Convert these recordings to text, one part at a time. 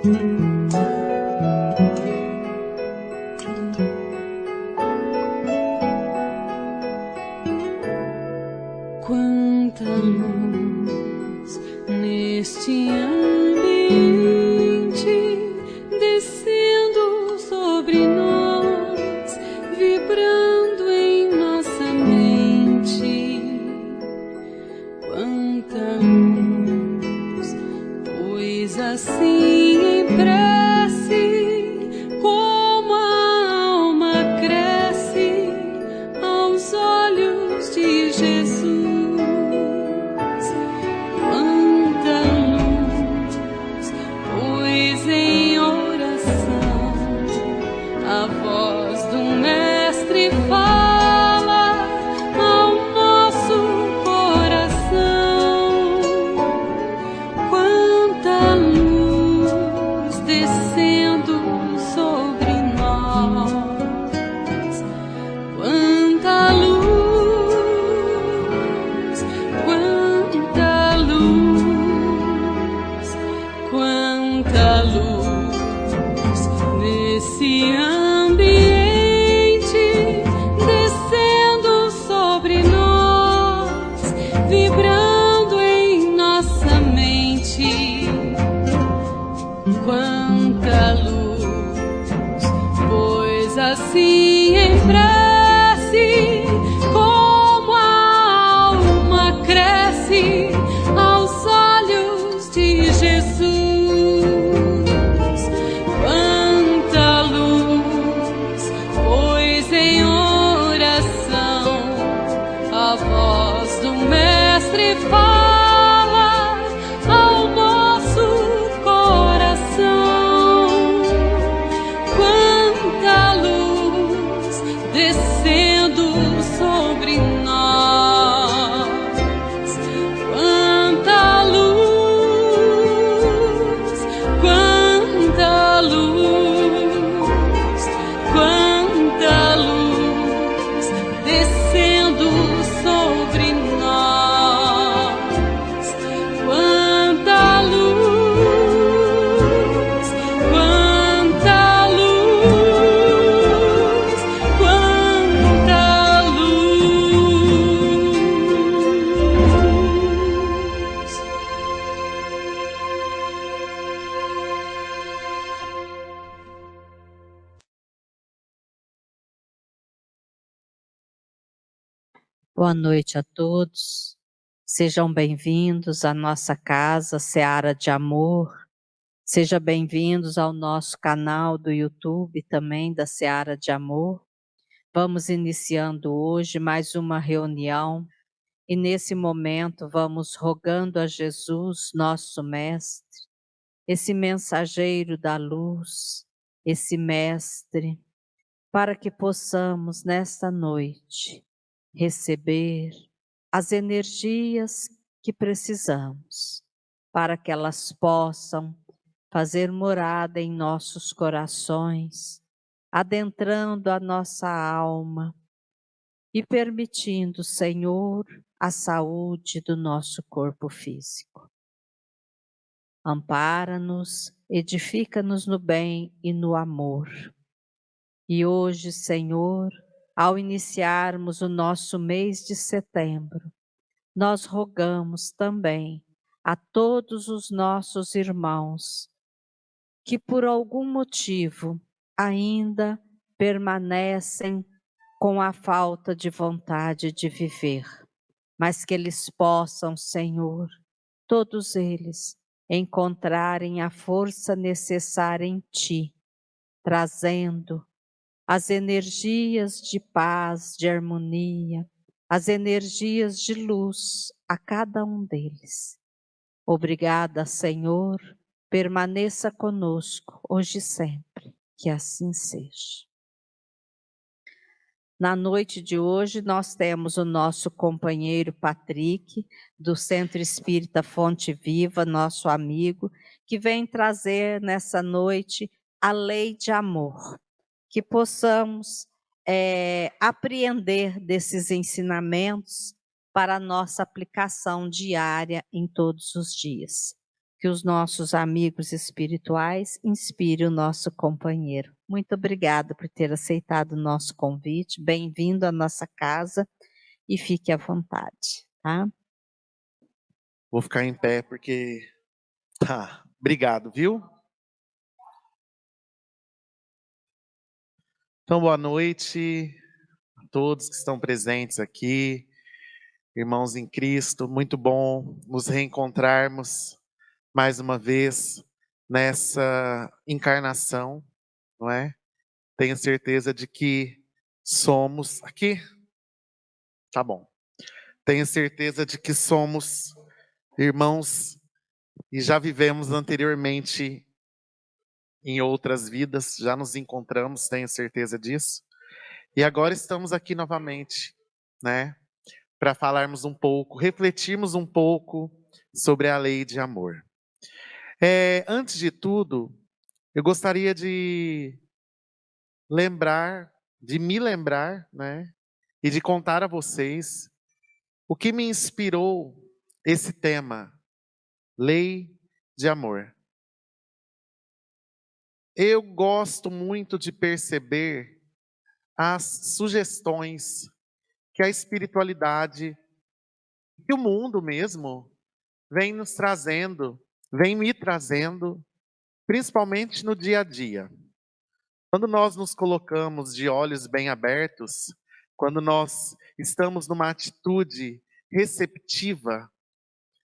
Quanta luz neste ambiente, descendo sobre nós, vibrando em nossa mente. Quanta luz, pois assim em prece, como a alma cresce aos olhos de Jesus. Assim em prece, como a alma cresce aos olhos de Jesus. Quanta luz, pois em oração a voz do Mestre fala ao nosso coração. Descendo sobre nós, quanta luz, quanta luz, quanta luz, descendo sobre nós, quanta luz, quanta luz. Boa noite a todos, sejam bem-vindos à nossa casa Seara de Amor, sejam bem-vindos ao nosso canal do YouTube também da Seara de Amor. Vamos iniciando hoje mais uma reunião e nesse momento vamos rogando a Jesus, nosso Mestre, esse mensageiro da luz, esse Mestre, para que possamos nesta noite receber as energias que precisamos, para que elas possam fazer morada em nossos corações, adentrando a nossa alma e permitindo, Senhor, a saúde do nosso corpo físico. Ampara-nos, edifica-nos no bem e no amor. E hoje, Senhor, ao iniciarmos o nosso mês de setembro, nós rogamos também a todos os nossos irmãos que por algum motivo ainda permanecem com a falta de vontade de viver, mas que eles possam, Senhor, todos eles, encontrarem a força necessária em Ti, trazendo as energias de paz, de harmonia, as energias de luz a cada um deles. Obrigada, Senhor, permaneça conosco hoje e sempre, que assim seja. Na noite de hoje nós temos o nosso companheiro Patrick, do Centro Espírita Fonte Viva, nosso amigo, que vem trazer nessa noite a lei de amor. Que possamos apreender desses ensinamentos para a nossa aplicação diária em todos os dias. que os nossos amigos espirituais inspirem o nosso companheiro. Muito obrigada por ter aceitado o nosso convite. Bem-vindo à nossa casa e fique à vontade, tá? Vou ficar em pé porque... Tá, obrigado, viu? Então, boa noite a todos que estão presentes aqui, irmãos em Cristo. Muito bom nos reencontrarmos mais uma vez nessa encarnação, não é? Tenho certeza de que somos... Aqui? Tá bom. Tenho certeza de que somos irmãos e já vivemos anteriormente em outras vidas, já nos encontramos, tenho certeza disso. E agora estamos aqui novamente, né? Para falarmos um pouco, refletirmos um pouco sobre a lei de amor. Antes de tudo, eu gostaria de me lembrar, né? E de contar a vocês o que me inspirou esse tema, lei de amor. Eu gosto muito de perceber as sugestões que a espiritualidade, que o mundo mesmo, vem nos trazendo, vem me trazendo, principalmente no dia a dia. Quando nós nos colocamos de olhos bem abertos, quando nós estamos numa atitude receptiva,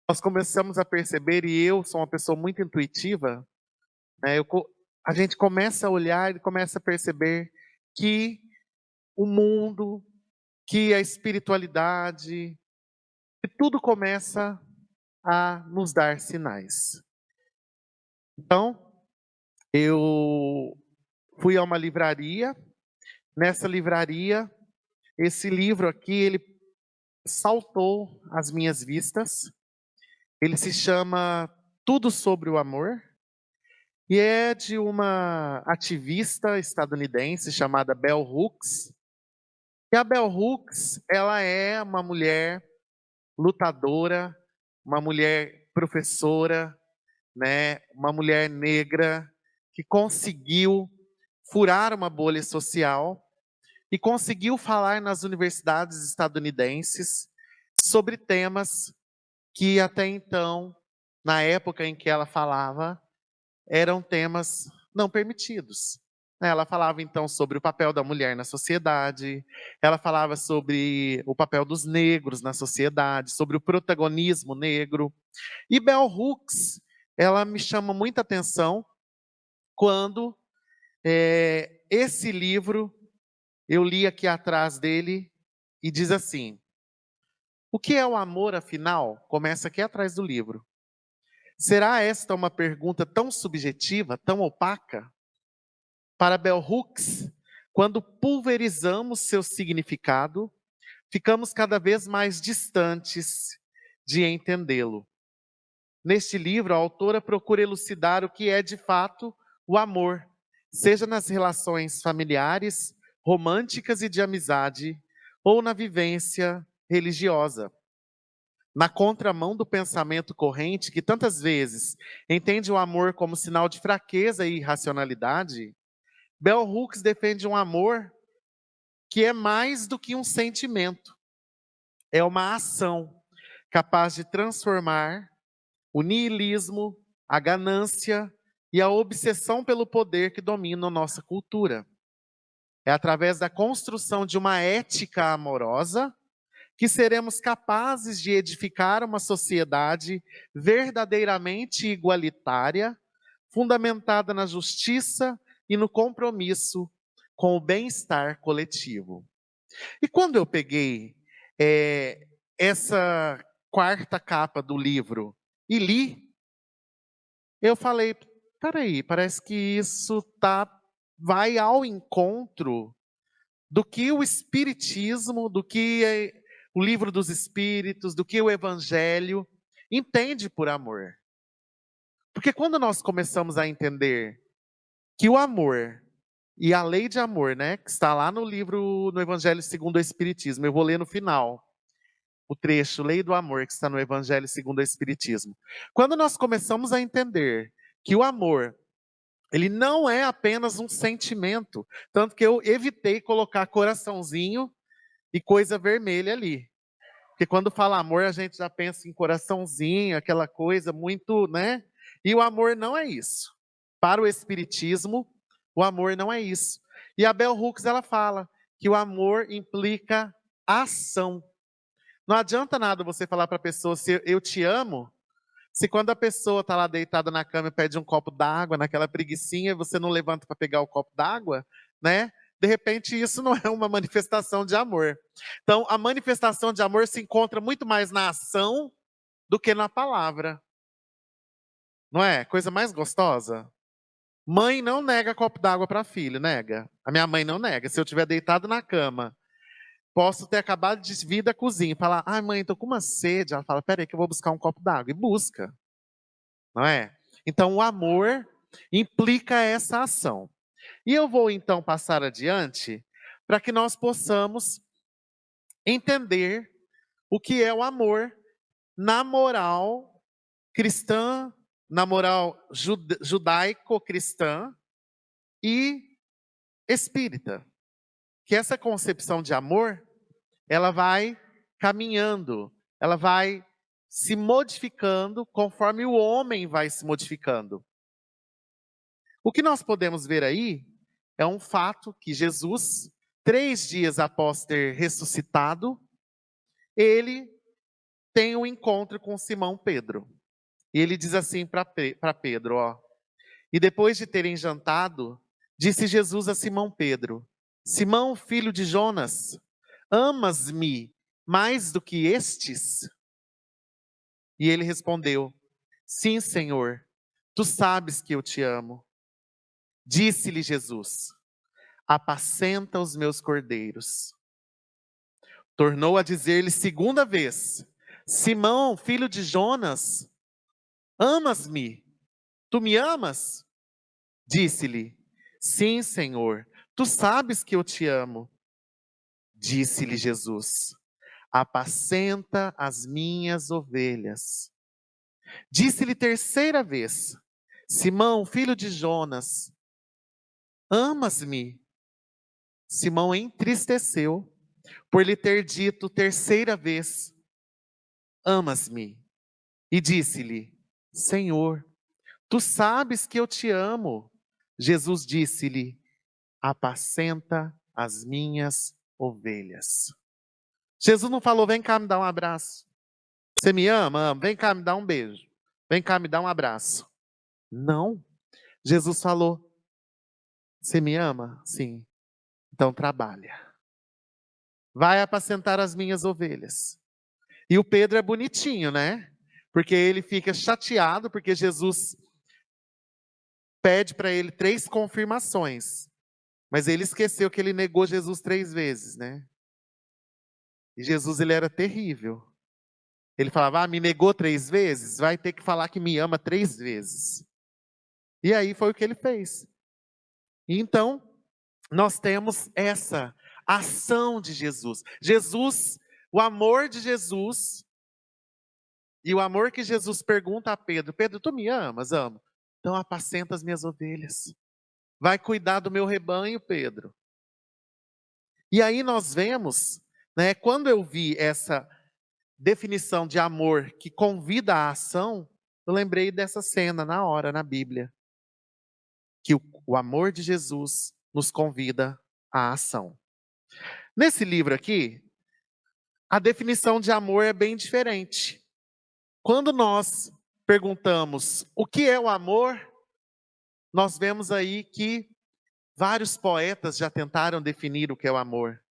nós começamos a perceber, e eu sou uma pessoa muito intuitiva, né, a gente começa a olhar e começa a perceber que o mundo, que a espiritualidade, que tudo começa a nos dar sinais. Então, eu fui a uma livraria. Nessa livraria, esse livro aqui, ele saltou às minhas vistas. Ele se chama Tudo sobre o Amor. E é de uma ativista estadunidense chamada Bell Hooks. E a Bell Hooks, ela é uma mulher lutadora, uma mulher professora, né, uma mulher negra que conseguiu furar uma bolha social e conseguiu falar nas universidades estadunidenses sobre temas que até então, na época em que ela falava, eram temas não permitidos. Ela falava então sobre o papel da mulher na sociedade, ela falava sobre o papel dos negros na sociedade, sobre o protagonismo negro. E Bell Hooks, ela me chama muita atenção quando esse livro, eu li aqui atrás dele, e diz assim: o que é o amor, afinal? Começa aqui atrás do livro. Será esta uma pergunta tão subjetiva, tão opaca? Para Bell Hooks, quando pulverizamos seu significado, ficamos cada vez mais distantes de entendê-lo. Neste livro, a autora procura elucidar o que é de fato o amor, seja nas relações familiares, românticas e de amizade, ou na vivência religiosa. Na contramão do pensamento corrente, que tantas vezes entende o amor como sinal de fraqueza e irracionalidade, Bell Hooks defende um amor que é mais do que um sentimento. É uma ação capaz de transformar o niilismo, a ganância e a obsessão pelo poder que dominam nossa cultura. É através da construção de uma ética amorosa que seremos capazes de edificar uma sociedade verdadeiramente igualitária, fundamentada na justiça e no compromisso com o bem-estar coletivo. E quando eu peguei essa quarta capa do livro e li, eu falei, peraí, parece que isso vai ao encontro do que o Espiritismo, do que o Livro dos Espíritos, do que o Evangelho entende por amor. Porque quando nós começamos a entender que o amor e a lei de amor, né, que está lá no livro, no Evangelho segundo o Espiritismo, eu vou ler no final, o trecho Lei do Amor que está no Evangelho segundo o Espiritismo. Quando nós começamos a entender que o amor, ele não é apenas um sentimento, tanto que eu evitei colocar coraçãozinho e coisa vermelha ali. Porque quando fala amor, a gente já pensa em coraçãozinho, aquela coisa muito, né? E o amor não é isso. Para o Espiritismo, o amor não é isso. E a Bell Hooks, ela fala que o amor implica ação. Não adianta nada você falar para a pessoa se eu te amo, se quando a pessoa está lá deitada na cama e pede um copo d'água, naquela preguicinha, você não levanta para pegar o copo d'água, né? De repente, isso não é uma manifestação de amor. Então, a manifestação de amor se encontra muito mais na ação do que na palavra. Não é? Coisa mais gostosa. Mãe não nega copo d'água para filho, nega. A minha mãe não nega. Se eu estiver deitado na cama, posso ter acabado de vir da cozinha e falar, ai mãe, tô com uma sede. Ela fala, peraí que eu vou buscar um copo d'água. E busca. Não é? Então, o amor implica essa ação. E eu vou então passar adiante para que nós possamos entender o que é o amor na moral cristã, na moral judaico-cristã e espírita. Que essa concepção de amor, ela vai caminhando, ela vai se modificando conforme o homem vai se modificando. O que nós podemos ver aí é um fato que Jesus, 3 dias após ter ressuscitado, ele tem um encontro com Simão Pedro. E ele diz assim para Pedro, ó. E depois de terem jantado, disse Jesus a Simão Pedro, Simão, filho de Jonas, amas-me mais do que estes? E ele respondeu, sim, Senhor, tu sabes que eu te amo. Disse-lhe Jesus, apacenta os meus cordeiros. Tornou a dizer-lhe segunda vez, Simão, filho de Jonas, amas-me? Tu me amas? Disse-lhe, sim, Senhor, tu sabes que eu te amo. Disse-lhe Jesus, apacenta as minhas ovelhas. Disse-lhe terceira vez, Simão, filho de Jonas, amas-me? Simão entristeceu por lhe ter dito terceira vez, amas-me? E disse-lhe, Senhor, tu sabes que eu te amo. Jesus disse-lhe, apacenta as minhas ovelhas. Jesus não falou, vem cá me dar um abraço. Você me ama? Amo. Vem cá me dar um beijo. Vem cá me dar um abraço. Não. Jesus falou, você me ama? Sim. Então trabalha. Vai apacentar as minhas ovelhas. E o Pedro é bonitinho, né? Porque ele fica chateado, porque Jesus pede para ele 3 confirmações. Mas ele esqueceu que ele negou Jesus 3 vezes, né? E Jesus, ele era terrível. Ele falava, me negou 3 vezes? Vai ter que falar que me ama 3 vezes. E aí foi o que ele fez. E então, nós temos essa ação de Jesus. Jesus, o amor de Jesus, e o amor que Jesus pergunta a Pedro, Pedro, tu me amas? Amo. Então apacenta as minhas ovelhas. Vai cuidar do meu rebanho, Pedro. E aí nós vemos, né, quando eu vi essa definição de amor que convida à ação, eu lembrei dessa cena na hora, na Bíblia. Que o amor de Jesus nos convida à ação. Nesse livro aqui, a definição de amor é bem diferente. Quando nós perguntamos o que é o amor, nós vemos aí que vários poetas já tentaram definir o que é o amor.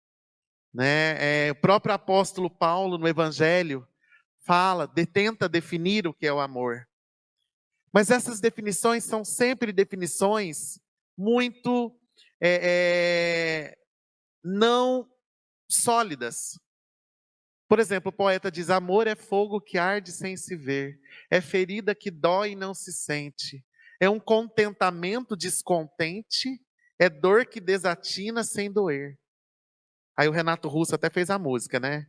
Né? O próprio apóstolo Paulo, no Evangelho, tenta definir o que é o amor. Mas essas definições são sempre definições muito não sólidas. Por exemplo, o poeta diz, amor é fogo que arde sem se ver, é ferida que dói e não se sente, é um contentamento descontente, é dor que desatina sem doer. Aí o Renato Russo até fez a música, né?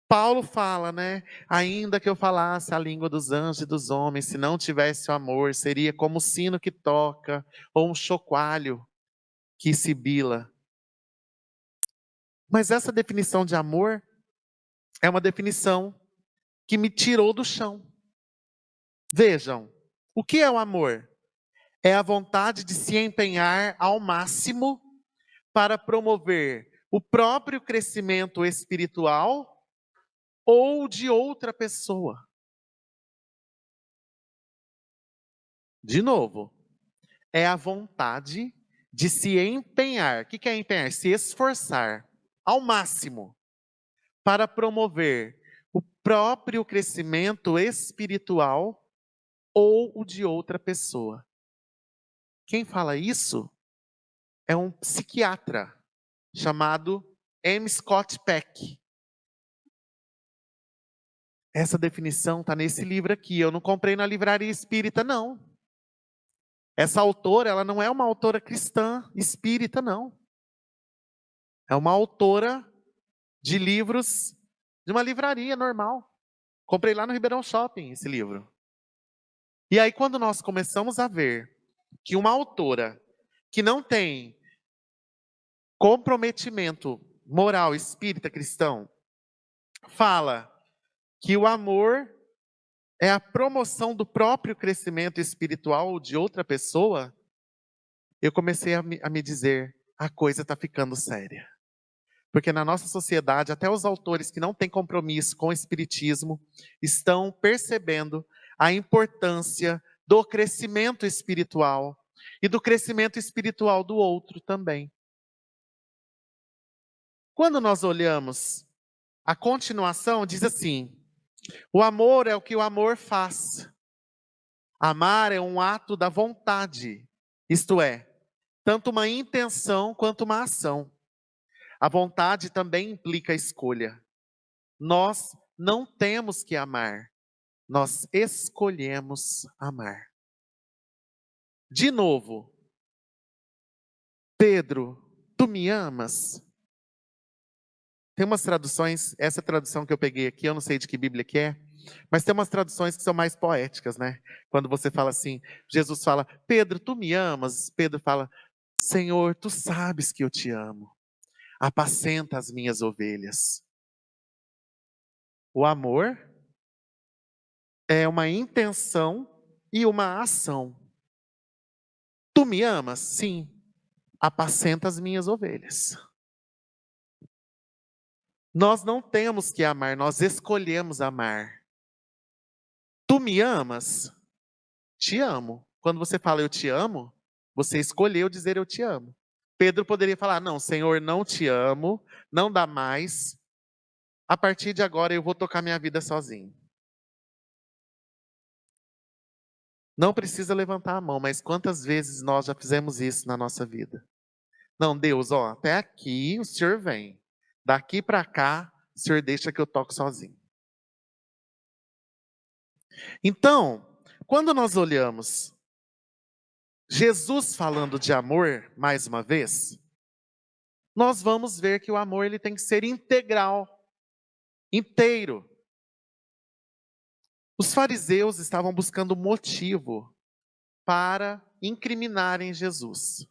Paulo fala, né? Ainda que eu falasse a língua dos anjos e dos homens, se não tivesse o amor, seria como o sino que toca ou um chocalho que sibila. Mas essa definição de amor é uma definição que me tirou do chão. Vejam, o que é o amor? É a vontade de se empenhar ao máximo para promover o próprio crescimento espiritual ou de outra pessoa. De novo, é a vontade de se empenhar. O que é empenhar? Se esforçar ao máximo para promover o próprio crescimento espiritual ou o de outra pessoa. Quem fala isso é um psiquiatra chamado M. Scott Peck. Essa definição está nesse livro aqui. Eu não comprei na livraria espírita, não. Essa autora, ela não é uma autora cristã espírita, não. É uma autora de livros de uma livraria normal. Comprei lá no Ribeirão Shopping esse livro. E aí, quando nós começamos a ver que uma autora que não tem comprometimento moral, espírita, cristão, fala que o amor é a promoção do próprio crescimento espiritual de outra pessoa, eu comecei a me dizer, a coisa está ficando séria. Porque na nossa sociedade, até os autores que não têm compromisso com o espiritismo, estão percebendo a importância do crescimento espiritual e do crescimento espiritual do outro também. Quando nós olhamos a continuação, diz assim: o amor é o que o amor faz. Amar é um ato da vontade, isto é, tanto uma intenção quanto uma ação. A vontade também implica a escolha. Nós não temos que amar, nós escolhemos amar. De novo, Pedro, tu me amas? Tem umas traduções, essa tradução que eu peguei aqui, eu não sei de que Bíblia que é, mas tem umas traduções que são mais poéticas, né? Quando você fala assim, Jesus fala, Pedro, tu me amas? Pedro fala, Senhor, tu sabes que eu te amo. Apacenta as minhas ovelhas. O amor é uma intenção e uma ação. Tu me amas? Sim. Apacenta as minhas ovelhas. Nós não temos que amar, nós escolhemos amar. Tu me amas? Te amo. Quando você fala eu te amo, você escolheu dizer eu te amo. Pedro poderia falar, não, Senhor, não te amo, não dá mais. A partir de agora eu vou tocar minha vida sozinho. Não precisa levantar a mão, mas quantas vezes nós já fizemos isso na nossa vida? Não, Deus, ó, até aqui o Senhor vem. Daqui para cá, o Senhor deixa que eu toque sozinho. Então, quando nós olhamos Jesus falando de amor, mais uma vez, nós vamos ver que o amor ele tem que ser integral, inteiro. Os fariseus estavam buscando motivo para incriminarem Jesus.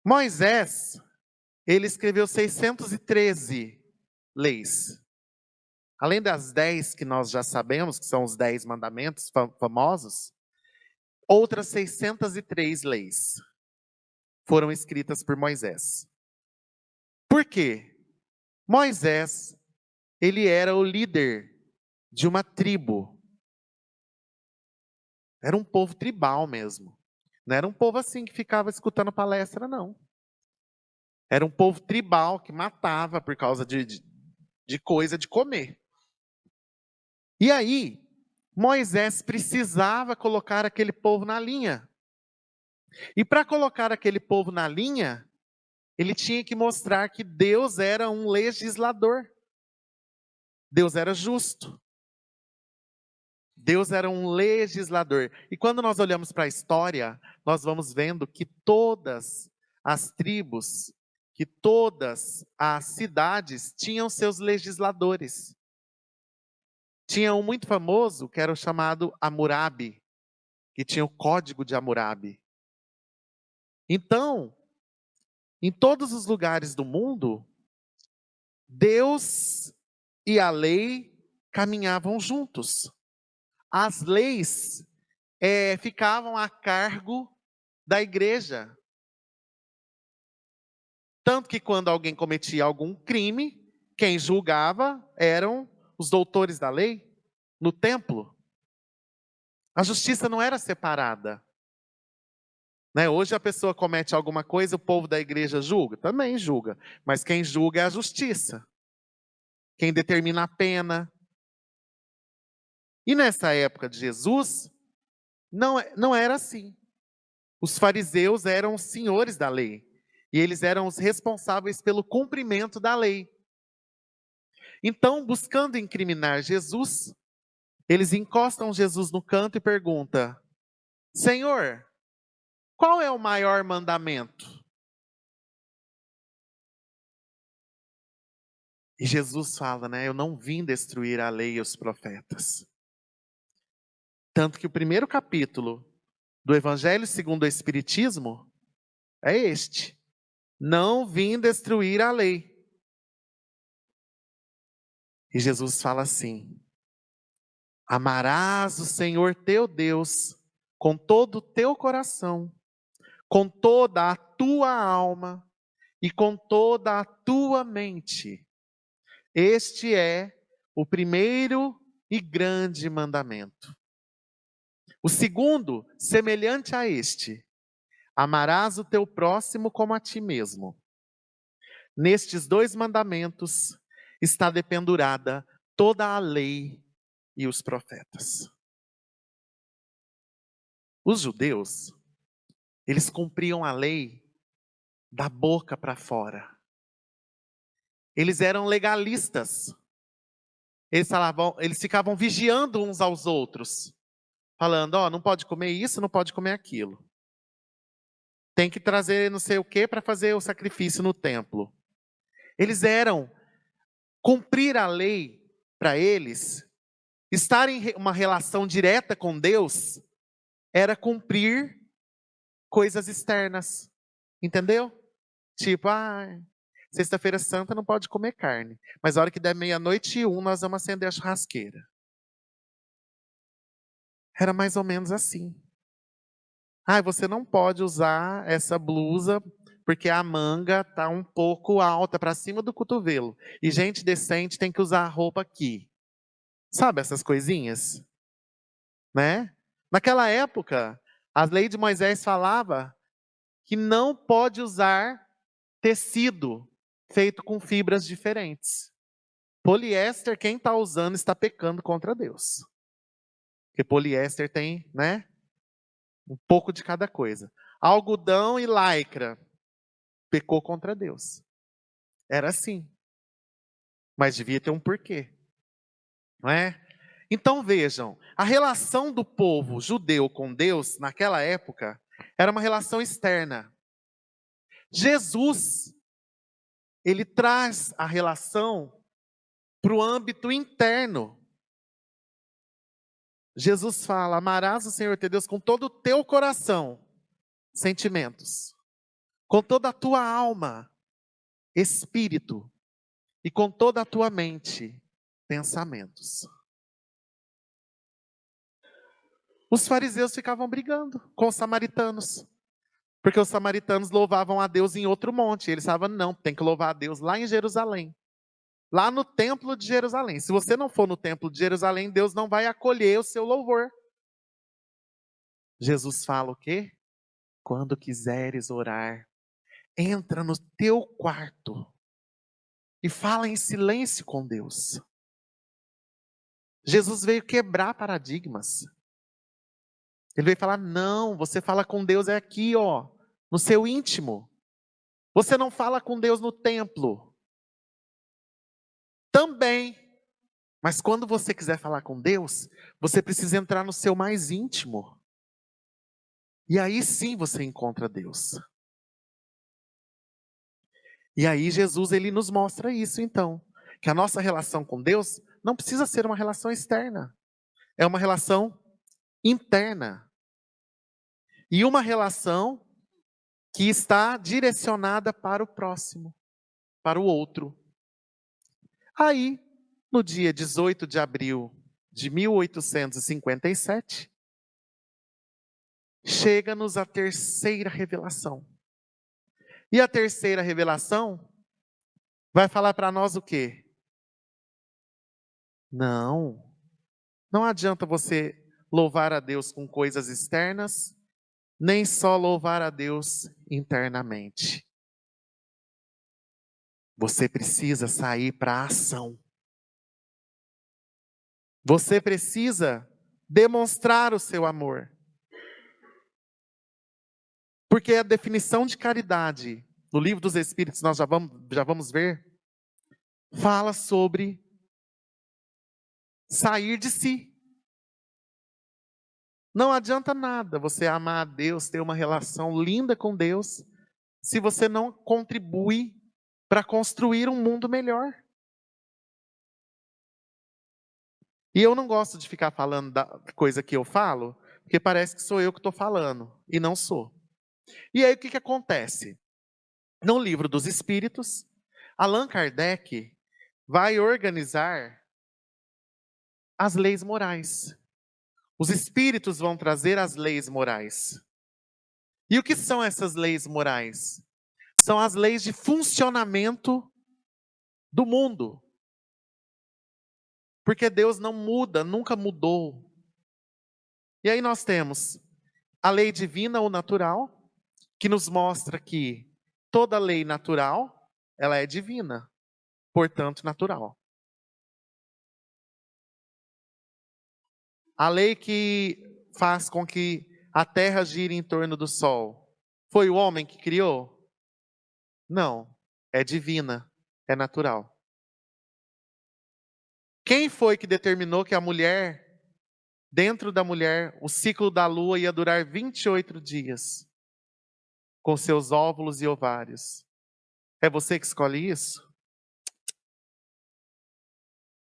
Moisés, ele escreveu 613 leis. Além das 10 que nós já sabemos, que são os 10 mandamentos famosos, outras 603 leis foram escritas por Moisés. Por quê? Moisés, ele era o líder de uma tribo. Era um povo tribal mesmo. Não era um povo assim que ficava escutando palestra, não. Era um povo tribal que matava por causa de coisa de comer. E aí, Moisés precisava colocar aquele povo na linha. E para colocar aquele povo na linha, ele tinha que mostrar que Deus era um legislador. Deus era justo. Deus era um legislador. E quando nós olhamos para a história, nós vamos vendo que todas as tribos que todas as cidades tinham seus legisladores. Tinha um muito famoso, que era o chamado Hammurabi, que tinha o Código de Hammurabi. Então, em todos os lugares do mundo, Deus e a lei caminhavam juntos. As leis ficavam a cargo da igreja. Tanto que quando alguém cometia algum crime, quem julgava eram os doutores da lei no templo. A justiça não era separada. Né? Hoje a pessoa comete alguma coisa, o povo da igreja julga? Também julga. Mas quem julga é a justiça. Quem determina a pena. E nessa época de Jesus, não era assim. Os fariseus eram os senhores da lei. E eles eram os responsáveis pelo cumprimento da lei. Então, buscando incriminar Jesus, eles encostam Jesus no canto e perguntam: Senhor, qual é o maior mandamento? E Jesus fala, né? Eu não vim destruir a lei e os profetas. Tanto que o primeiro capítulo do Evangelho segundo o Espiritismo é este: não vim destruir a lei. E Jesus fala assim: amarás o Senhor teu Deus com todo o teu coração, com toda a tua alma e com toda a tua mente. Este é o primeiro e grande mandamento. O segundo, semelhante a este: amarás o teu próximo como a ti mesmo. Nestes dois mandamentos está dependurada toda a lei e os profetas. Os judeus, eles cumpriam a lei da boca para fora. Eles eram legalistas. Eles ficavam vigiando uns aos outros, falando: não pode comer isso, não pode comer aquilo. Tem que trazer não sei o que para fazer o sacrifício no templo. Eles cumprir a lei para eles, estar em uma relação direta com Deus, era cumprir coisas externas. Entendeu? Tipo, sexta-feira santa não pode comer carne. Mas a hora que der 12:01, nós vamos acender a churrasqueira. Era mais ou menos assim. Você não pode usar essa blusa porque a manga está um pouco alta, para cima do cotovelo. E gente decente tem que usar a roupa aqui. Sabe essas coisinhas? Né? Naquela época, a lei de Moisés falava que não pode usar tecido feito com fibras diferentes. Poliéster, quem está usando está pecando contra Deus. Porque poliéster tem, né? Um pouco de cada coisa. Algodão e lycra pecou contra Deus. Era assim. Mas devia ter um porquê. Não é? Então vejam, a relação do povo judeu com Deus naquela época era uma relação externa. Jesus, ele traz a relação para o âmbito interno. Jesus fala: amarás o Senhor teu Deus com todo o teu coração, sentimentos, com toda a tua alma, espírito, e com toda a tua mente, pensamentos. Os fariseus ficavam brigando com os samaritanos, porque os samaritanos louvavam a Deus em outro monte. Eles falavam: não, tem que louvar a Deus lá em Jerusalém. Lá no templo de Jerusalém. Se você não for no templo de Jerusalém, Deus não vai acolher o seu louvor. Jesus fala o quê? Quando quiseres orar, entra no teu quarto e fala em silêncio com Deus. Jesus veio quebrar paradigmas. Ele veio falar: não, você fala com Deus aqui, no seu íntimo. Você não fala com Deus no templo. Também. Mas quando você quiser falar com Deus, você precisa entrar no seu mais íntimo. E aí sim você encontra Deus. E aí Jesus, ele nos mostra isso então, que a nossa relação com Deus não precisa ser uma relação externa, é uma relação interna. E uma relação que está direcionada para o próximo, para o outro. Aí, no dia 18 de abril de 1857, chega-nos a terceira revelação. E a terceira revelação vai falar para nós o quê? Não adianta você louvar a Deus com coisas externas, nem só louvar a Deus internamente. Você precisa sair para a ação. Você precisa demonstrar o seu amor. Porque a definição de caridade, no Livro dos Espíritos, nós já vamos ver, fala sobre sair de si. Não adianta nada você amar a Deus, ter uma relação linda com Deus, se você não contribui para construir um mundo melhor. E eu não gosto de ficar falando da coisa que eu falo, porque parece que sou eu que estou falando, e não sou. E aí o que acontece? No Livro dos Espíritos, Allan Kardec vai organizar as leis morais. Os espíritos vão trazer as leis morais. E o que são essas leis morais? São as leis de funcionamento do mundo. Porque Deus não muda, nunca mudou. E aí nós temos a lei divina ou natural, que nos mostra que toda lei natural, ela é divina, portanto natural. A lei que faz com que a terra gire em torno do sol, foi o homem que criou? Não, é divina, é natural. Quem foi que determinou que a mulher, dentro da mulher, o ciclo da lua ia durar 28 dias? Com seus óvulos e ovários. É você que escolhe isso?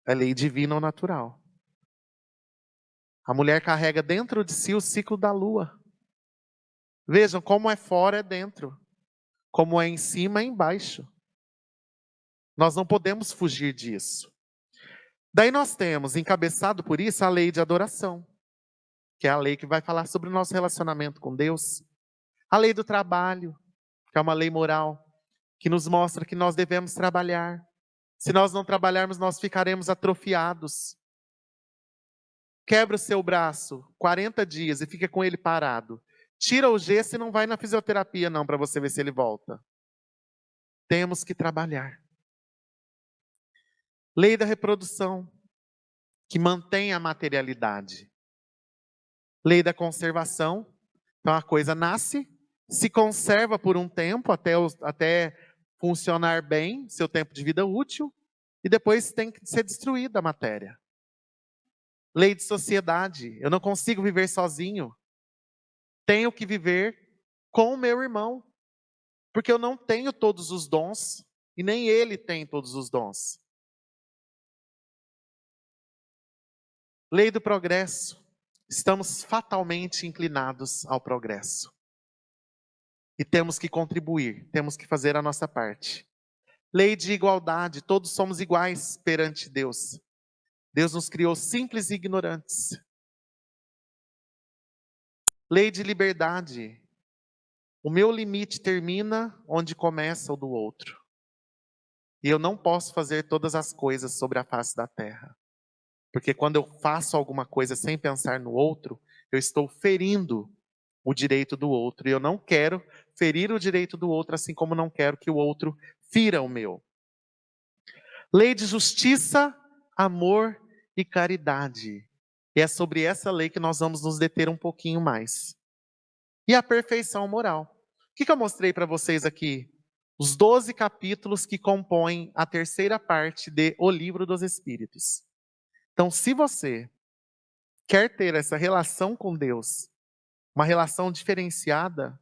É lei divina ou natural. A mulher carrega dentro de si o ciclo da lua. Vejam, como é fora é dentro. Como é em cima é embaixo. Nós não podemos fugir disso. Daí nós temos, encabeçado por isso, a lei de adoração. Que é a lei que vai falar sobre o nosso relacionamento com Deus. A lei do trabalho, que é uma lei moral, que nos mostra que nós devemos trabalhar. Se nós não trabalharmos, nós ficaremos atrofiados. Quebra o seu braço 40 dias e fica com ele parado. Tira o gesso e não vai na fisioterapia não, para você ver se ele volta. Temos que trabalhar. Lei da reprodução, que mantém a materialidade. Lei da conservação, então a coisa nasce, se conserva por um tempo até funcionar bem, seu tempo de vida útil, e depois tem que ser destruída a matéria. Lei de sociedade, eu não consigo viver sozinho. Tenho que viver com o meu irmão, porque eu não tenho todos os dons, e nem ele tem todos os dons. Lei do progresso, estamos fatalmente inclinados ao progresso. E temos que contribuir, temos que fazer a nossa parte. Lei de igualdade, todos somos iguais perante Deus. Deus nos criou simples e ignorantes. Lei de liberdade, o meu limite termina onde começa o do outro. E eu não posso fazer todas as coisas sobre a face da terra. Porque quando eu faço alguma coisa sem pensar no outro, eu estou ferindo o direito do outro. E eu não quero ferir o direito do outro, assim como não quero que o outro fira o meu. Lei de justiça, amor e caridade. E é sobre essa lei que nós vamos nos deter um pouquinho mais. E a perfeição moral. O que eu mostrei para vocês aqui? Os 12 capítulos que compõem a terceira parte de O Livro dos Espíritos. Então, se você quer ter essa relação com Deus, uma relação diferenciada,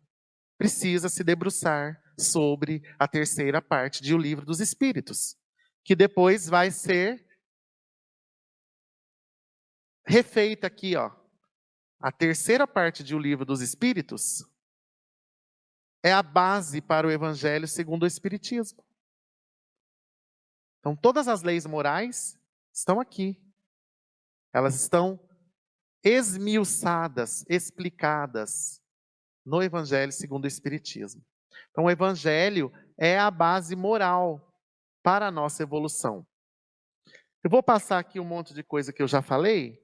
precisa se debruçar sobre a terceira parte de O Livro dos Espíritos, que depois vai ser refeita aqui, ó. A terceira parte de O Livro dos Espíritos é a base para o Evangelho segundo o Espiritismo. Então, todas as leis morais estão aqui. Elas estão esmiuçadas, explicadas no Evangelho segundo o Espiritismo. Então, o Evangelho é a base moral para a nossa evolução. Eu vou passar aqui um monte de coisa que eu já falei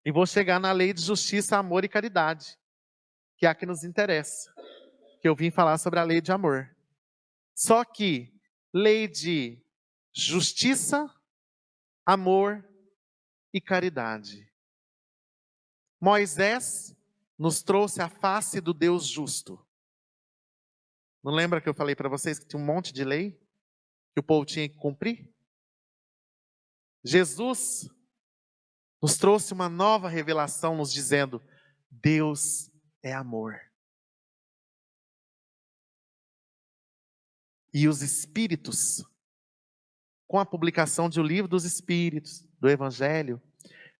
e vou chegar na lei de justiça, amor e caridade, que é a que nos interessa, que eu vim falar sobre a lei de amor. Só que lei de justiça, amor e caridade. Moisés nos trouxe a face do Deus justo. Não lembra que eu falei para vocês que tinha um monte de lei que o povo tinha que cumprir? Jesus nos trouxe uma nova revelação, nos dizendo: Deus é amor. E os Espíritos, com a publicação de O Livro dos Espíritos, do Evangelho,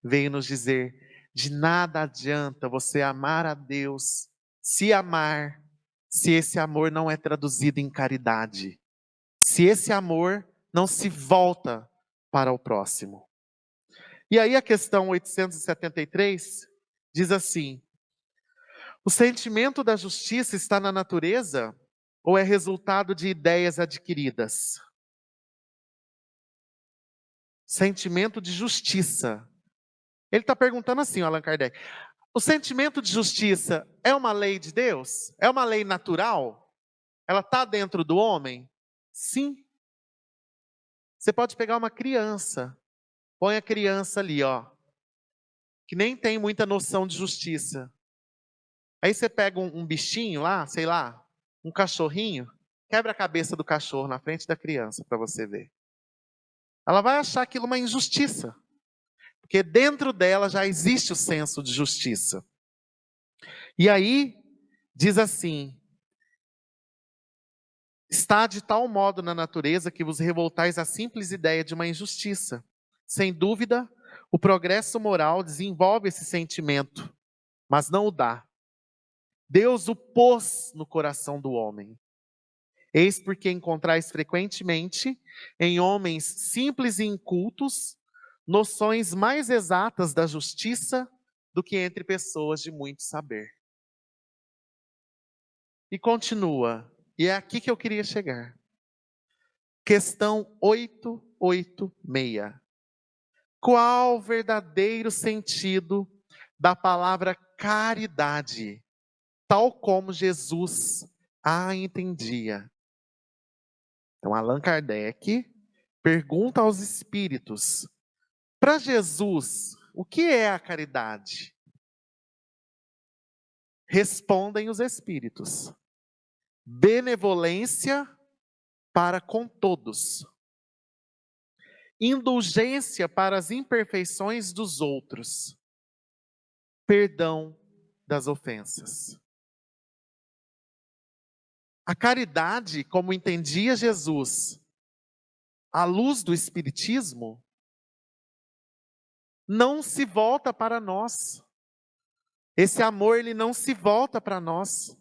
veio nos dizer: de nada adianta você amar a Deus, se amar, se esse amor não é traduzido em caridade, se esse amor não se volta para o próximo. E aí a questão 873 diz assim: o sentimento da justiça está na natureza ou é resultado de ideias adquiridas? Sentimento de justiça. Ele está perguntando assim, Allan Kardec: o sentimento de justiça é uma lei de Deus? É uma lei natural? Ela está dentro do homem? Sim. Você pode pegar uma criança, põe a criança ali, ó, que nem tem muita noção de justiça. Aí você pega um bichinho lá, sei lá, um cachorrinho, quebra a cabeça do cachorro na frente da criança para você ver. Ela vai achar aquilo uma injustiça, porque dentro dela já existe o senso de justiça. E aí, diz assim: está de tal modo na natureza que vos revoltais à simples ideia de uma injustiça. Sem dúvida, o progresso moral desenvolve esse sentimento, mas não o dá. Deus o pôs no coração do homem. Eis porque encontrais frequentemente, em homens simples e incultos, noções mais exatas da justiça do que entre pessoas de muito saber. E continua, e é aqui que eu queria chegar. Questão 886. Qual o verdadeiro sentido da palavra caridade, tal como Jesus a entendia? Então, Allan Kardec pergunta aos espíritos: para Jesus, o que é a caridade? Respondem os espíritos: benevolência para com todos, indulgência para as imperfeições dos outros, perdão das ofensas. A caridade, como entendia Jesus, à luz do Espiritismo, não se volta para nós. Esse amor, ele não se volta para nós.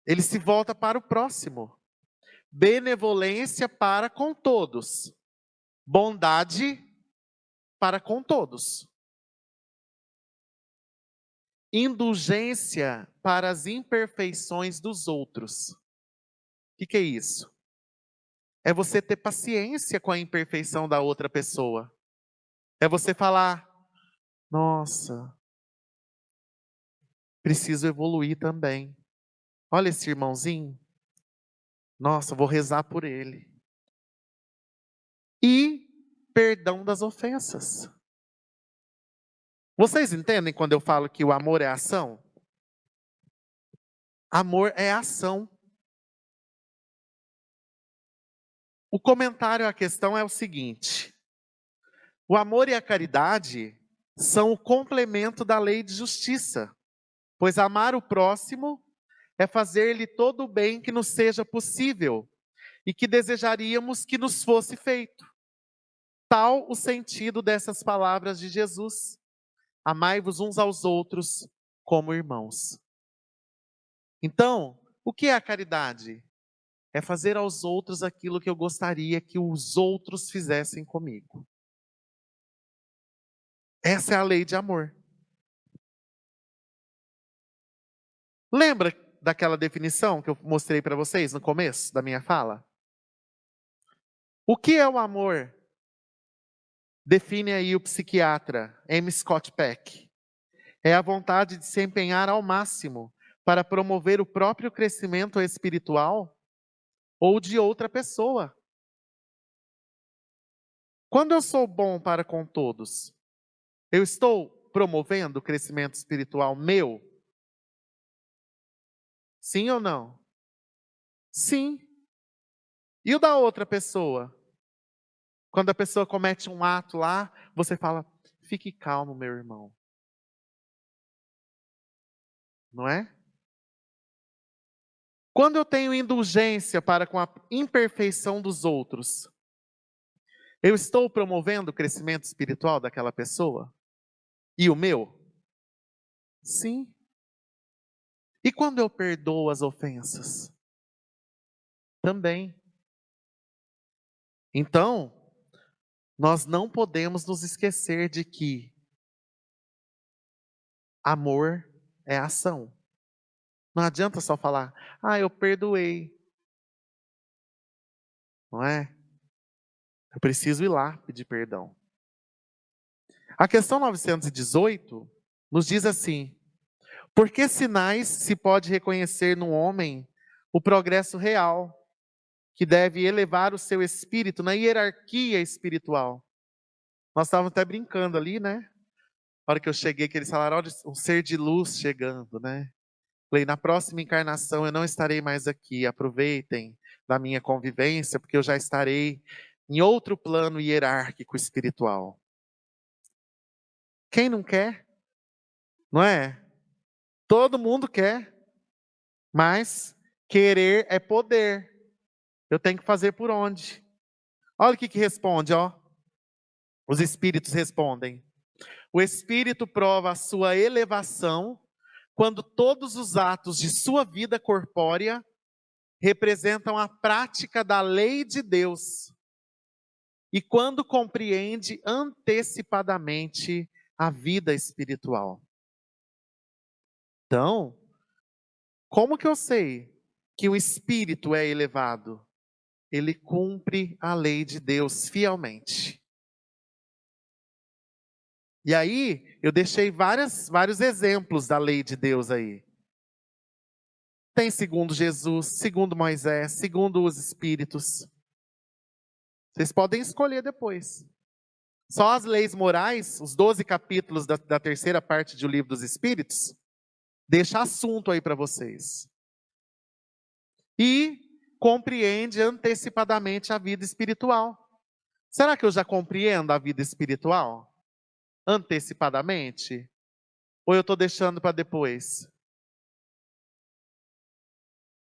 Ele se volta para o próximo. Benevolência para com todos. Bondade para com todos. Indulgência para as imperfeições dos outros. O que é isso? É você ter paciência com a imperfeição da outra pessoa. É você falar: nossa, preciso evoluir também. Olha esse irmãozinho. Nossa, vou rezar por ele. E perdão das ofensas. Vocês entendem quando eu falo que o amor é ação? Amor é ação. O comentário à questão é o seguinte: o amor e a caridade são o complemento da lei de justiça, pois amar o próximo é fazer-lhe todo o bem que nos seja possível e que desejaríamos que nos fosse feito. Tal o sentido dessas palavras de Jesus. Amai-vos uns aos outros como irmãos. Então, o que é a caridade? É fazer aos outros aquilo que eu gostaria que os outros fizessem comigo. Essa é a lei de amor. Lembra daquela definição que eu mostrei para vocês no começo da minha fala? O que é o amor? Define aí o psiquiatra M. Scott Peck. É a vontade de se empenhar ao máximo para promover o próprio crescimento espiritual ou de outra pessoa. Quando eu sou bom para com todos, eu estou promovendo o crescimento espiritual meu? Sim ou não? Sim. E o da outra pessoa? Quando a pessoa comete um ato lá, você fala, fique calmo, meu irmão. Não é? Quando eu tenho indulgência para com a imperfeição dos outros, eu estou promovendo o crescimento espiritual daquela pessoa? E o meu? Sim. E quando eu perdoo as ofensas? Também. Então, nós não podemos nos esquecer de que amor é ação. Não adianta só falar, eu perdoei. Não é? Eu preciso ir lá pedir perdão. A questão 918 nos diz assim: por que sinais se pode reconhecer no homem o progresso real, que deve elevar o seu espírito na hierarquia espiritual? Nós estávamos até brincando ali, né? Na hora que eu cheguei, que eles falaram, olha, um ser de luz chegando, né? Falei, na próxima encarnação eu não estarei mais aqui, aproveitem da minha convivência, porque eu já estarei em outro plano hierárquico espiritual. Quem não quer? Não é? Todo mundo quer, mas querer é poder. Eu tenho que fazer por onde? Olha o que responde, ó. Os espíritos respondem. O espírito prova a sua elevação quando todos os atos de sua vida corpórea representam a prática da lei de Deus e quando compreende antecipadamente a vida espiritual. Então, como que eu sei que o espírito é elevado? Ele cumpre a lei de Deus fielmente. E aí, eu deixei vários exemplos da lei de Deus aí. Tem segundo Jesus, segundo Moisés, segundo os espíritos. Vocês podem escolher depois. Só as leis morais, os 12 capítulos da terceira parte do livro dos Espíritos, deixa assunto aí para vocês. E compreende antecipadamente a vida espiritual. Será que eu já compreendo a vida espiritual? Antecipadamente? Ou eu estou deixando para depois?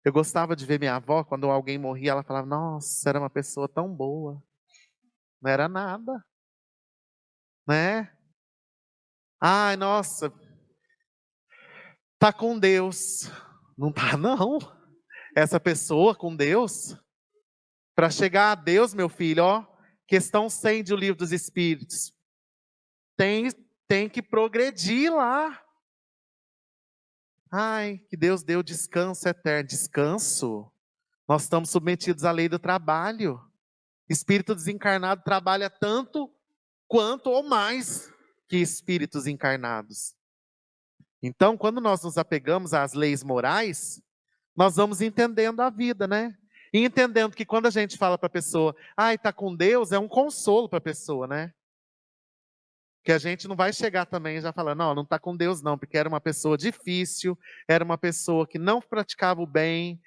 Eu gostava de ver minha avó, quando alguém morria, ela falava, nossa, era uma pessoa tão boa. Não era nada. Né? Ai, nossa, tá com Deus. Não tá, não. Essa pessoa com Deus, para chegar a Deus, meu filho, ó, questão 100 do Livro dos Espíritos, tem que progredir lá. Ai, que Deus deu descanso eterno. Descanso? Nós estamos submetidos à lei do trabalho. Espírito desencarnado trabalha tanto quanto ou mais que espíritos encarnados. Então, quando nós nos apegamos às leis morais, nós vamos entendendo a vida, né? E entendendo que quando a gente fala para a pessoa, tá com Deus, é um consolo para a pessoa, né? Que a gente não vai chegar também já falando, não está com Deus não, porque era uma pessoa difícil, era uma pessoa que não praticava o bem,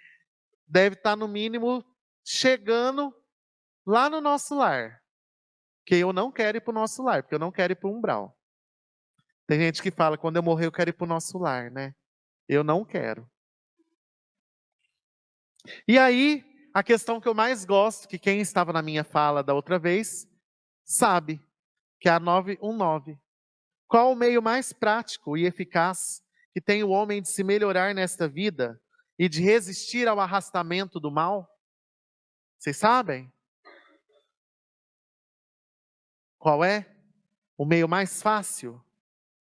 deve estar no mínimo chegando lá no nosso lar. Que eu não quero ir para o nosso lar, porque eu não quero ir para o umbral. Tem gente que fala, quando eu morrer eu quero ir para o nosso lar, né? Eu não quero. E aí, a questão que eu mais gosto, que quem estava na minha fala da outra vez, sabe, que é a 919. Qual o meio mais prático e eficaz que tem o homem de se melhorar nesta vida e de resistir ao arrastamento do mal? Vocês sabem? Qual é o meio mais fácil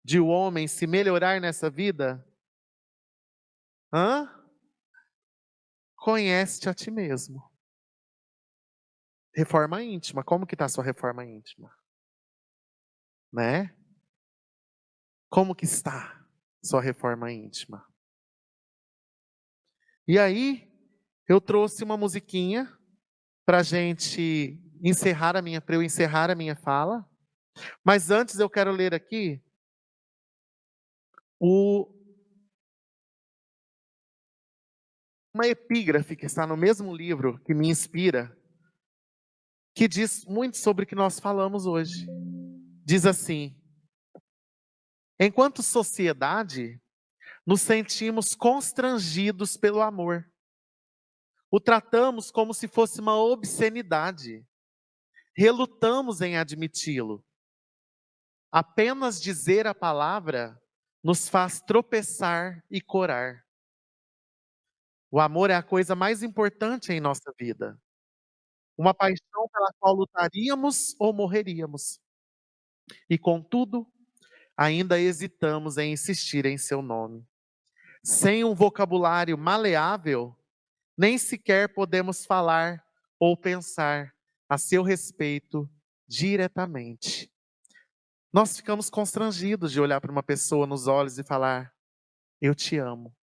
de o homem se melhorar nessa vida? Conhece-te a ti mesmo. Reforma íntima. Como que está a sua reforma íntima? Né? Como que está a sua reforma íntima? E aí, eu trouxe uma musiquinha para eu encerrar a minha fala. Mas antes eu quero ler aqui uma epígrafe que está no mesmo livro que me inspira, que diz muito sobre o que nós falamos hoje. Diz assim: enquanto sociedade, nos sentimos constrangidos pelo amor. O tratamos como se fosse uma obscenidade. Relutamos em admiti-lo. Apenas dizer a palavra nos faz tropeçar e corar. O amor é a coisa mais importante em nossa vida. Uma paixão pela qual lutaríamos ou morreríamos. E contudo, ainda hesitamos em insistir em seu nome. Sem um vocabulário maleável, nem sequer podemos falar ou pensar a seu respeito diretamente. Nós ficamos constrangidos de olhar para uma pessoa nos olhos e falar: eu te amo.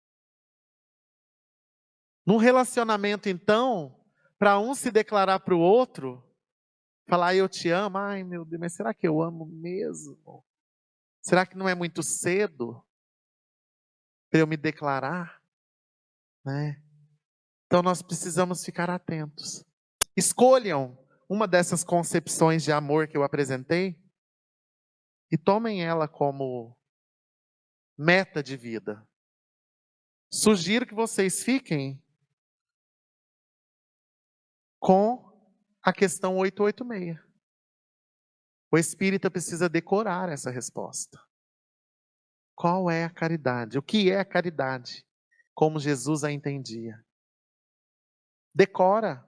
Num relacionamento, então, para um se declarar para o outro, falar eu te amo, ai meu Deus, mas será que eu amo mesmo? Será que não é muito cedo para eu me declarar? Né? Então nós precisamos ficar atentos. Escolham uma dessas concepções de amor que eu apresentei e tomem ela como meta de vida. Sugiro que vocês fiquem com a questão 886. O espírita precisa decorar essa resposta. Qual é a caridade? O que é a caridade? Como Jesus a entendia. Decora.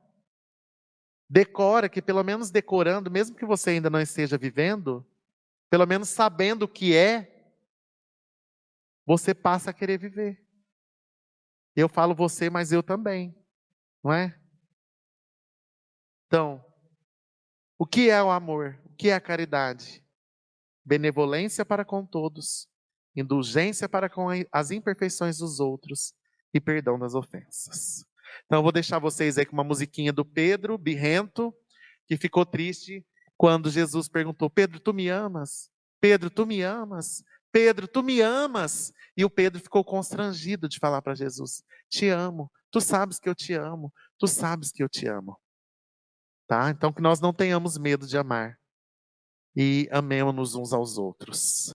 Decora, que pelo menos decorando, mesmo que você ainda não esteja vivendo, pelo menos sabendo o que é, você passa a querer viver. Eu falo você, mas eu também, não é? Então, o que é o amor? O que é a caridade? Benevolência para com todos, indulgência para com as imperfeições dos outros e perdão das ofensas. Então eu vou deixar vocês aí com uma musiquinha do Pedro, birrento, que ficou triste quando Jesus perguntou: Pedro, tu me amas? Pedro, tu me amas? Pedro, tu me amas? E o Pedro ficou constrangido de falar para Jesus: te amo, tu sabes que eu te amo, tu sabes que eu te amo. Tá? Então que nós não tenhamos medo de amar e amemos-nos uns aos outros.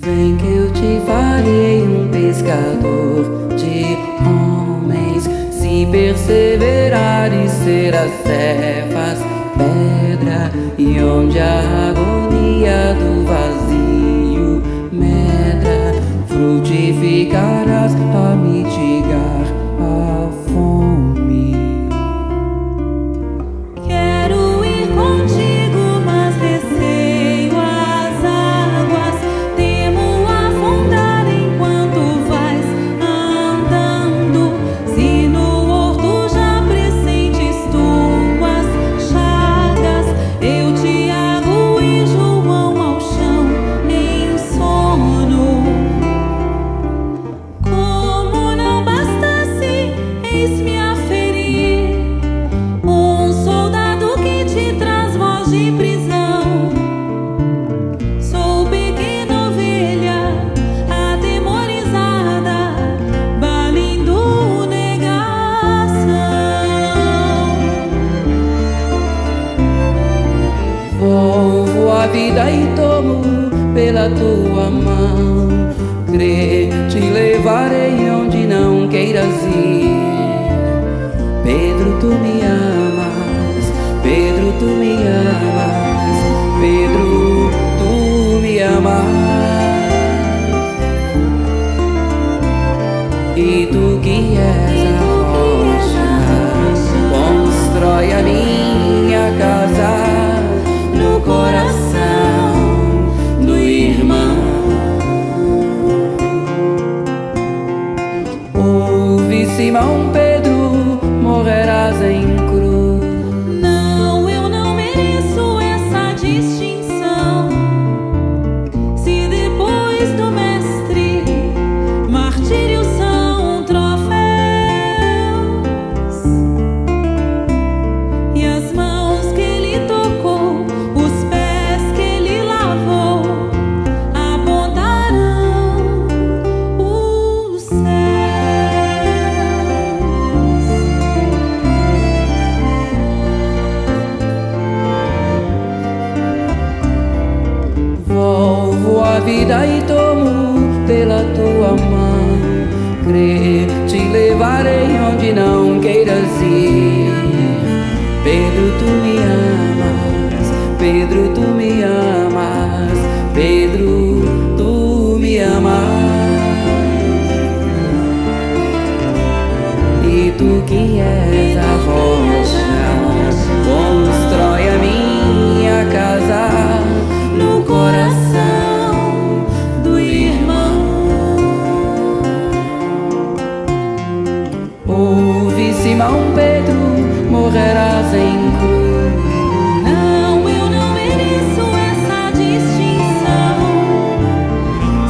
Vem que eu te farei um pescador de homens. Se perseverares, serás cefas, pedra, e onde a agonia do vazio medra, frutificarás a mitigar a fome. Quero ir contigo, mas receio as águas. Temo afundar enquanto vais andando. Se no horto já pressentes tuas chagas, eu, Tiago e João ao chão a vida e tomo pela tua mão. Crê, te levarei onde não queiras ir. Pedro, tu me amas, Pedro, tu me amas, Pedro, tu me amas. E tu que és a rocha, constrói a minha casa no coração do irmão. Ouve, Simão Pedro, morrerás em cruz. Não, eu não mereço essa distinção. Se depois do mestre martírios são troféus e as mãos que ele tocou, os pés que ele lavou, apontarão os céus. Volvo a vida e tomo pela tua mão. Crê, te levarei onde não queiras ir. Pedro, tu me amas, Pedro, tu me amas, Pedro, tu me amas. E tu que és a rocha, constrói a minha casa no coração do irmão. Ouve, Simão Pedro, morrerás em cruz. Não, eu não mereço essa distinção.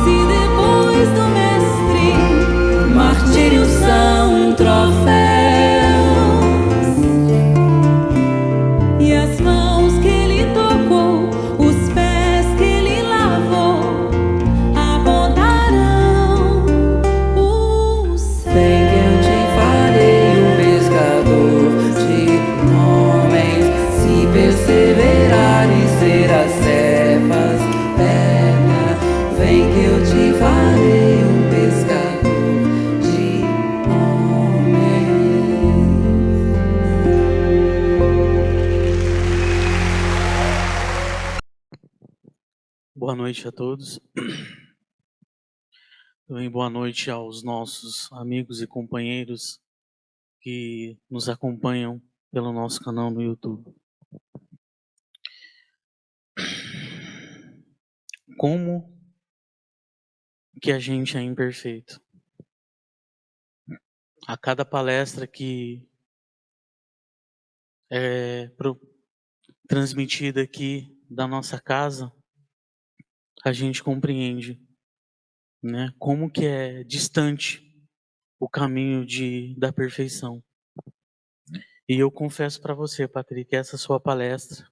Se depois do mestre Martírios são troféus e as mãos que ele tocou, os pés que ele lavou, apontarão os céus. Vem que eu te farei um pescador de homens. Se perseverar e ser as cefas pedra. Vem que eu te farei um pescador de homens. Boa noite a todos. Também boa noite aos nossos amigos e companheiros que nos acompanham pelo nosso canal no YouTube. Como que a gente é imperfeito? A cada palestra que é transmitida aqui da nossa casa, a gente compreende, né, como que é distante o caminho da perfeição. E eu confesso para você, Patrick, essa sua palestra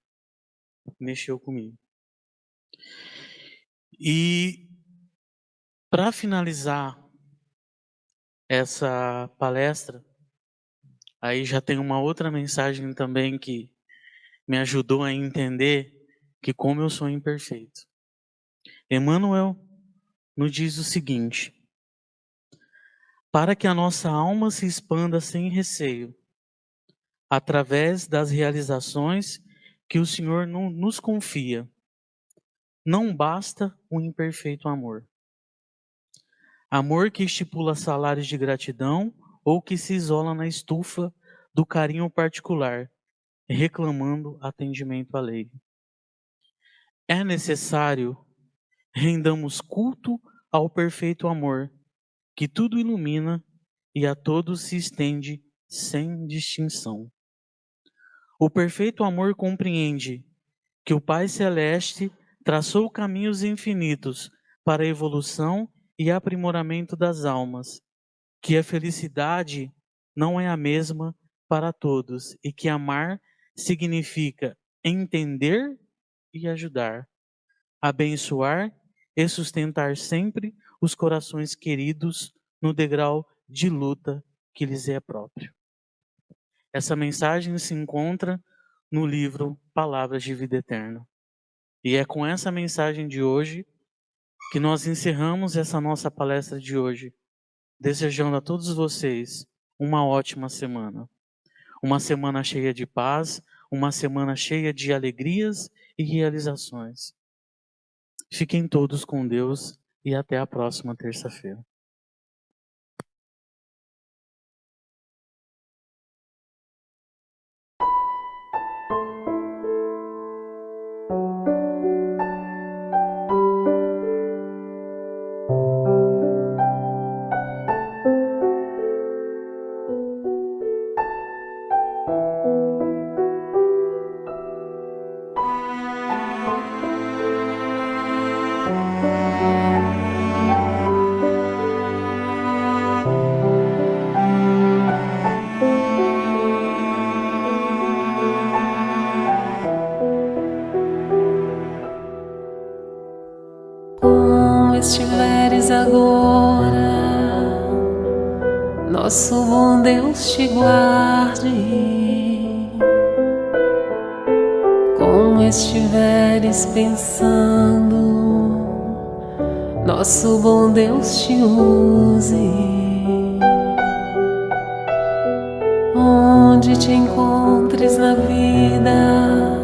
mexeu comigo. E para finalizar essa palestra, aí já tem uma outra mensagem também que me ajudou a entender que como eu sou imperfeito. Emmanuel nos diz o seguinte: para que a nossa alma se expanda sem receio, através das realizações que o Senhor nos confia, não basta um imperfeito amor. Amor que estipula salários de gratidão ou que se isola na estufa do carinho particular, reclamando atendimento alheio. É necessário rendamos culto ao perfeito amor, que tudo ilumina e a todos se estende sem distinção. O perfeito amor compreende que o Pai Celeste traçou caminhos infinitos para a evolução e aprimoramento das almas, que a felicidade não é a mesma para todos e que amar significa entender e ajudar, abençoar e sustentar sempre os corações queridos no degrau de luta que lhes é próprio. Essa mensagem se encontra no livro Palavras de Vida Eterna. E é com essa mensagem de hoje que nós encerramos essa nossa palestra de hoje, desejando a todos vocês uma ótima semana. Uma semana cheia de paz, uma semana cheia de alegrias e realizações. Fiquem todos com Deus e até a próxima terça-feira. Estiveres agora, nosso bom Deus te guarde. Como estiveres pensando, nosso bom Deus te use. Onde te encontres na vida,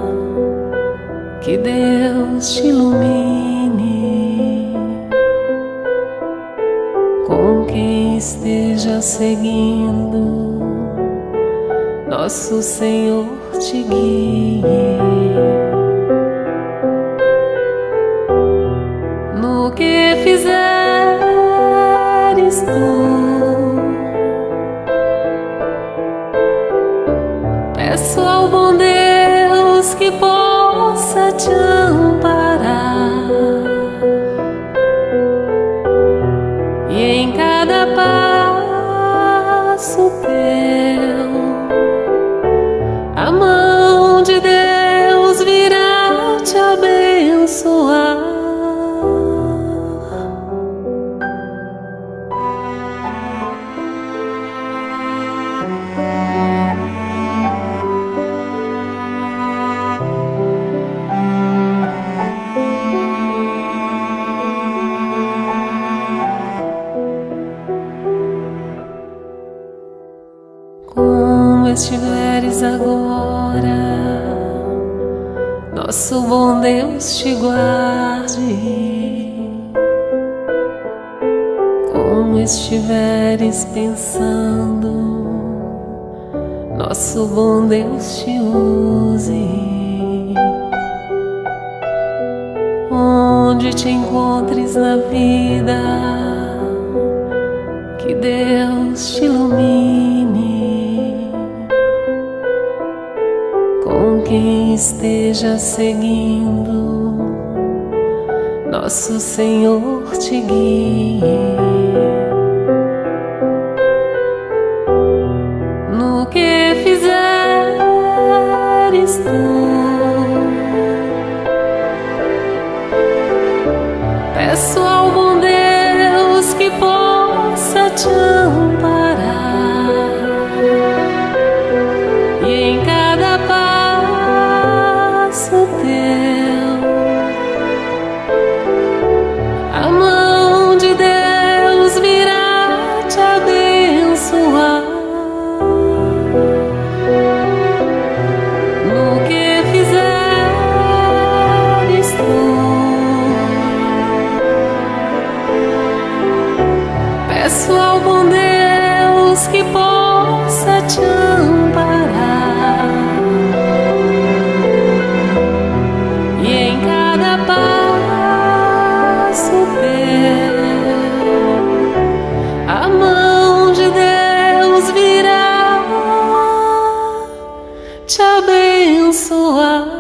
que Deus te ilumine. Com quem esteja seguindo, nosso Senhor te guie. No que fizeres tu, peço ao bom Deus que possa te amparar. E em cada passo teu, a mão de Deus virá te abençoar. Estiveres agora, nosso bom Deus te guarde. Como estiveres pensando, nosso bom Deus te use. Onde te encontres na vida, que Deus te ilumine. Com quem esteja seguindo, nosso Senhor te guie. No que fizeres tu, peço ao bom Deus que possa te amparar. E em cada passo teu, a mão de Deus virá te abençoar. No que fizeres tu, peço ao bom Deus que possa te amparar. E em cada passo teu, a mão de Deus virá te abençoar.